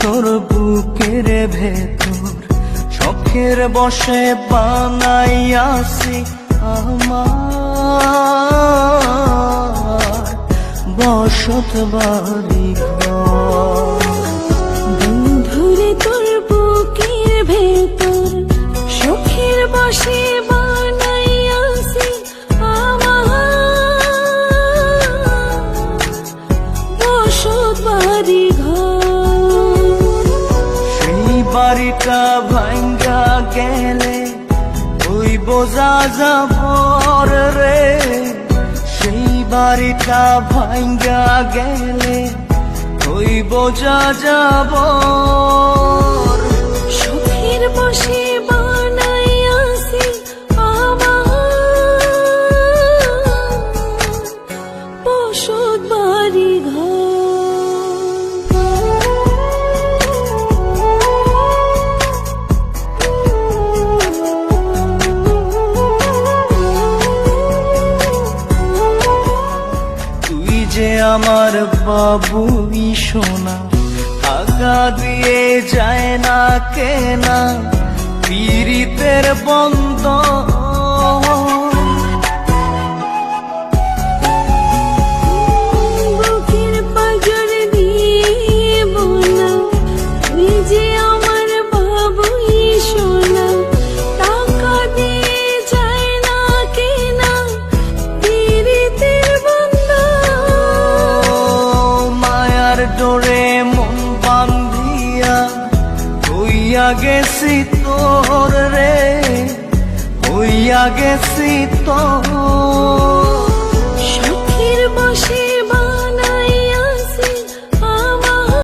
তোর বুকের ভেতর শখের বসে বানাইয়াছি আমার বসত বাড়ি ঘর। বন্ধুরে তোর বুকের ভেতর শখের বসে বানাইয়াছি আমার বসত বাড়ি ঘর। সেই বাড়িটা ভাঙ্গা গেলে ওই বোঝা যাবর রে, সেই বাড়িটা ভাঙ্গা গেলে ওই বোঝা যাবর। শখের বসে বানাইয়াছি আমার বসত বাড়ি ঘর। তুই যে আমার বাবুই সোনা, টাকা দিয়ে যায় না কেনা পীড়িতের বন্ধন। বুকের পাঁজর দিয়ে বোনা তুই যে আমার বাবুই সোনা, টাকা দিয়ে যায় না কেনা পীড়িতের বন্ধন। মায়ার ডোরে মন বান্ধিয়া হইয়া গেছি তোর রে, হইয়া গেছি তোর।